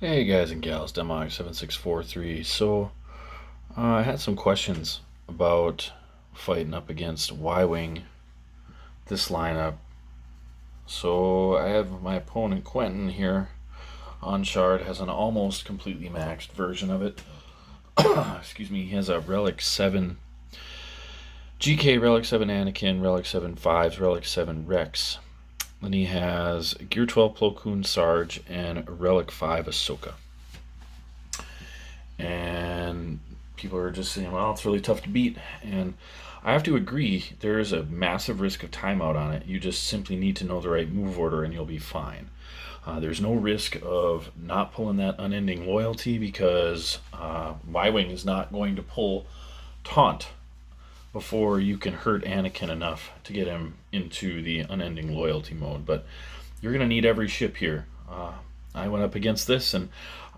Hey guys and gals, Demog7643. I had some questions about fighting up against Ywing this lineup. So I have my opponent Quentin here on Shard, has an almost completely maxed version of it. Excuse me, he has a Relic 7 GK, Relic 7 Anakin, Relic 7 5s, Relic 7 Rex. Then he has Gear 12 Plo Koon Sarge and Relic 5 Ahsoka. And people are just saying, well, it's really tough to beat. And I have to agree, there is a massive risk of timeout on it. You just simply need to know the right move order and you'll be fine. There's no risk of not pulling that unending loyalty because Ywing is not going to pull taunt before you can hurt Anakin enough to get him into the unending loyalty mode. But you're going to need every ship here. I went up against this and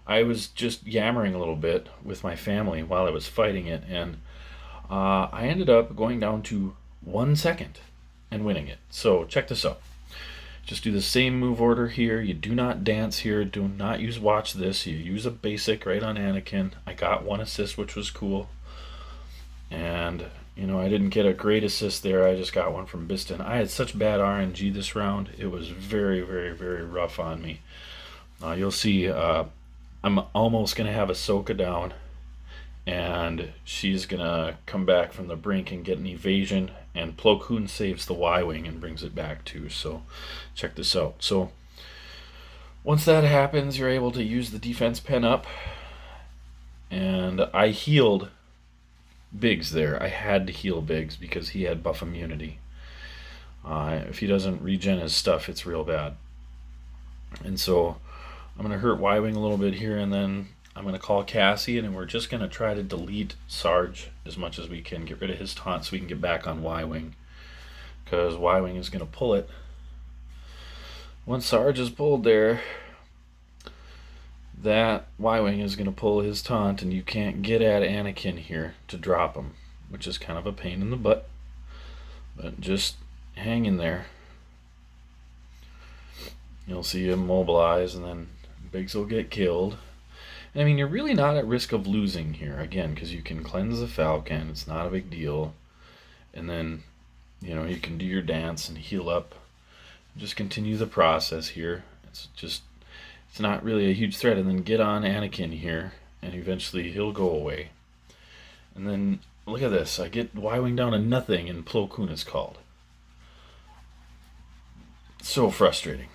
I was just yammering a little bit with my family while I was fighting it, and I ended up going down to 1 second and winning it. So check this out. Just do the same move order here. You do not dance here. Do not use watch this. You use a basic right on Anakin. I got one assist, which was cool. And, I didn't get a great assist there. I just got one from Biston. I had such bad RNG this round. It was very, very, very rough on me. You'll see I'm almost going to have Ahsoka down, and she's going to come back from the brink and get an evasion, and Plo Koon saves the Y-Wing and brings it back too, so check this out. So once that happens, you're able to use the defense pen up, and I healed Biggs there. I had to heal Biggs because he had buff immunity. If he doesn't regen his stuff, it's real bad. And so I'm going to hurt Y-Wing a little bit here, and then I'm going to call Cassian, and we're just going to try to delete Sarge as much as we can, get rid of his taunt so we can get back on Y-Wing, because Y-Wing is going to pull it. Once Sarge is pulled there, that Y-Wing is going to pull his taunt, and you can't get at Anakin here to drop him, which is kind of a pain in the butt, but just hang in there. You'll see him mobilize, and then Biggs will get killed. I mean, you're really not at risk of losing here, again, because you can cleanse the Falcon. It's not a big deal. And then, you can do your dance and heal up. Just continue the process here. It's not really a huge threat. And then get on Anakin here, and eventually he'll go away. And then, look at this. I get Y-Wing down to nothing, and Plo Koon is called. So frustrating.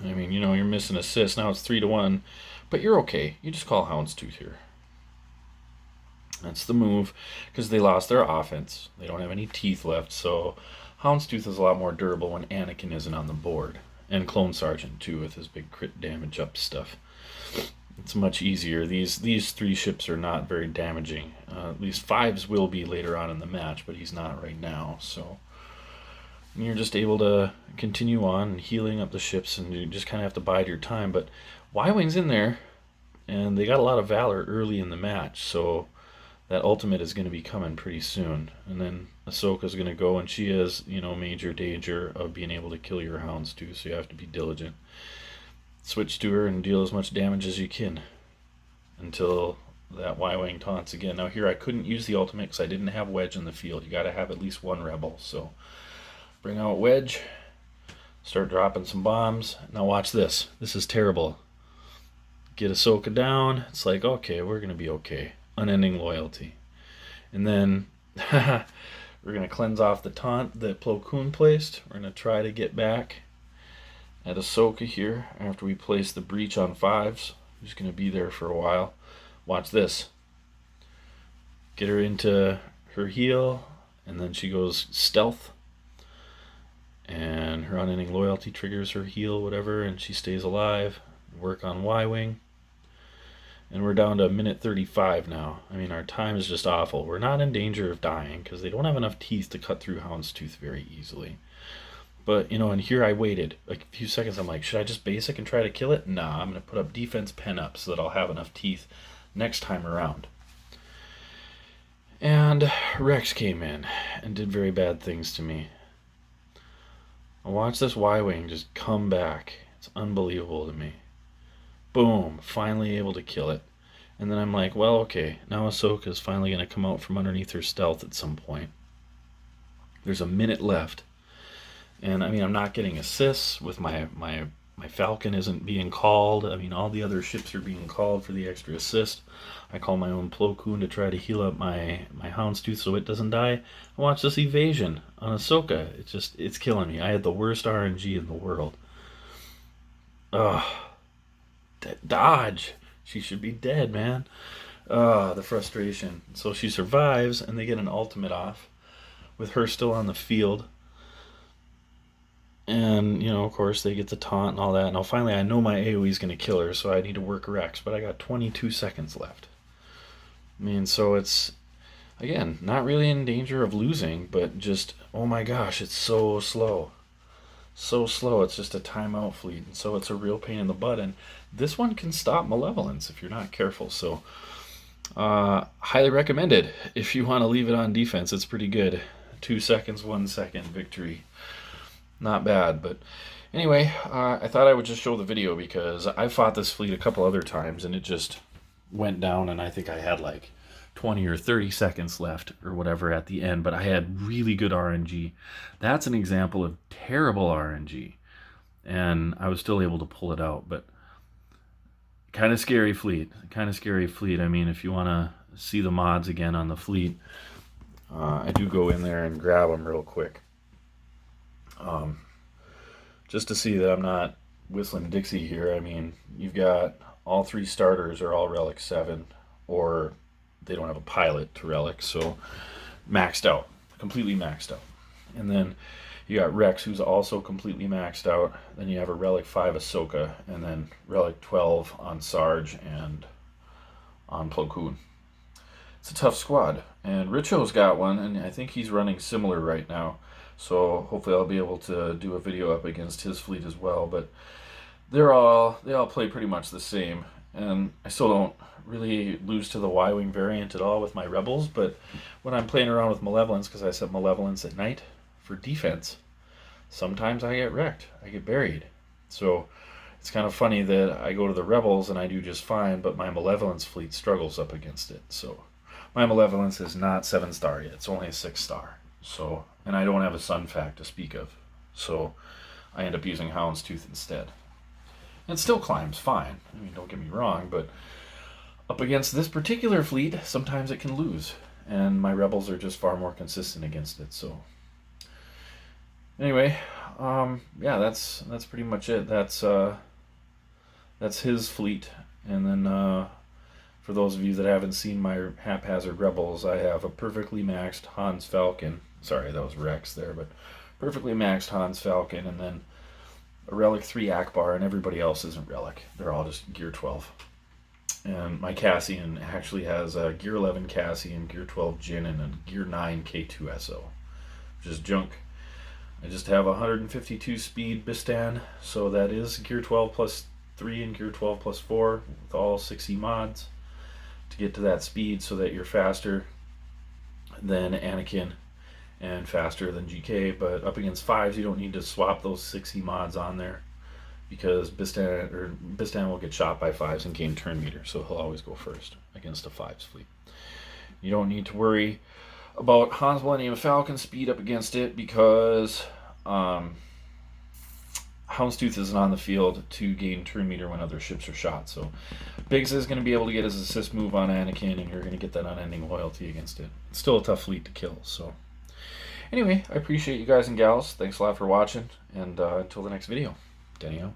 I mean, you're missing assists. Now it's 3-1, but you're okay. You just call Houndstooth here. That's the move, because they lost their offense. They don't have any teeth left, so Houndstooth is a lot more durable when Anakin isn't on the board. And Clone Sergeant, too, with his big crit damage up stuff. It's much easier. These three ships are not very damaging. At least 5s will be later on in the match, but he's not right now, so you're just able to continue on and healing up the ships, and you just kind of have to bide your time. But Y-Wing's in there, and they got a lot of valor early in the match, so that ultimate is going to be coming pretty soon. And then Ahsoka's going to go, and she is, major danger of being able to kill your hounds too, so you have to be diligent. Switch to her and deal as much damage as you can until that Y-Wing taunts again. Now here I couldn't use the ultimate because I didn't have Wedge in the field. You got to have at least one rebel, so bring out Wedge, start dropping some bombs. Now watch this. This is terrible. Get Ahsoka down. It's like, okay, we're going to be okay. Unending loyalty. And then we're going to cleanse off the taunt that Plo Koon placed. We're going to try to get back at Ahsoka here after we place the breach on 5s. Who's going to be there for a while. Watch this. Get her into her heal, and then she goes stealth. And her unending loyalty triggers her heal, whatever, and she stays alive. Work on Y-Wing. And we're down to 1:35 now. I mean, our time is just awful. We're not in danger of dying because they don't have enough teeth to cut through Houndstooth very easily. But, and here I waited a few seconds. I'm like, should I just basic and try to kill it? Nah, I'm going to put up defense pen up so that I'll have enough teeth next time around. And Rex came in and did very bad things to me. Watch this Y-Wing just come back. It's unbelievable to me. Boom, finally able to kill it. And then I'm like, well, okay, now Ahsoka's finally going to come out from underneath her stealth at some point. There's a minute left. And I mean, I'm not getting assists with my Falcon isn't being called. I mean, all the other ships are being called for the extra assist. I call my own Plo Koon to try to heal up my Houndstooth so it doesn't die. I watch this evasion on Ahsoka. It's killing me. I had the worst RNG in the world. Ugh. Dodge. She should be dead, man. The frustration. So she survives, and they get an ultimate off with her still on the field. And, of course, they get the taunt and all that. Now, finally, I know my AoE is going to kill her, so I need to work Rex, but I got 22 seconds left. I mean, so it's, again, not really in danger of losing, but just, oh my gosh, it's so slow. So slow. It's just a timeout fleet, and so it's a real pain in the butt. And this one can stop Malevolence if you're not careful. So, highly recommended if you want to leave it on defense. It's pretty good. 2 seconds, 1 second victory. Not bad, but anyway, I thought I would just show the video because I fought this fleet a couple other times and it just went down, and I think I had like 20 or 30 seconds left or whatever at the end, but I had really good RNG. That's an example of terrible RNG, and I was still able to pull it out, but kind of scary fleet. I mean, if you want to see the mods again on the fleet, I do go in there and grab them real quick. Just to see that I'm not whistling Dixie here. I mean, you've got all 3 starters are all Relic 7, or they don't have a pilot to Relic, so maxed out, completely maxed out. And then you got Rex, who's also completely maxed out. Then you have a Relic 5 Ahsoka, and then Relic 12 on Sarge and on Plo Koon. It's a tough squad, and Richo's got one, and I think he's running similar right now. So hopefully I'll be able to do a video up against his fleet as well. But they all play pretty much the same, and I still don't really lose to the Ywing variant at all with my Rebels. But when I'm playing around with Malevolence, because I set Malevolence at night for defense, sometimes I get wrecked. I get buried. So it's kind of funny that I go to the Rebels and I do just fine, but my Malevolence fleet struggles up against it. So my Malevolence is not 7-star yet. It's only a 6-star. So, and I don't have a Sun Fact to speak of, so I end up using Houndstooth instead. And it still climbs fine. I mean, don't get me wrong, but up against this particular fleet, sometimes it can lose, and my Rebels are just far more consistent against it. So, anyway, yeah, that's pretty much it. That's his fleet, and then for those of you that haven't seen my haphazard Rebels, I have a perfectly maxed Hans Falcon. Sorry, that was Rex there, but perfectly maxed Hans Falcon, and then a Relic 3 Akbar, and everybody else isn't Relic. They're all just Gear 12. And my Cassian actually has a Gear 11 Cassian, Gear 12 Jin, and a Gear 9 K2SO, which is junk. I just have 152 speed Bistan, so that is Gear 12 plus 3 and Gear 12 plus 4 with all 60 mods to get to that speed so that you're faster than Anakin and faster than GK, but up against 5s you don't need to swap those 60 mods on there because Bistan will get shot by 5s and gain turn meter, so he'll always go first against a 5s fleet. You don't need to worry about Hans Millennium Falcon speed up against it because Houndstooth isn't on the field to gain turn meter when other ships are shot. So Biggs is going to be able to get his assist move on Anakin, and you're going to get that unending loyalty against it. It's still a tough fleet to kill. So anyway, I appreciate you guys and gals. Thanks a lot for watching, and until the next video, Danny out.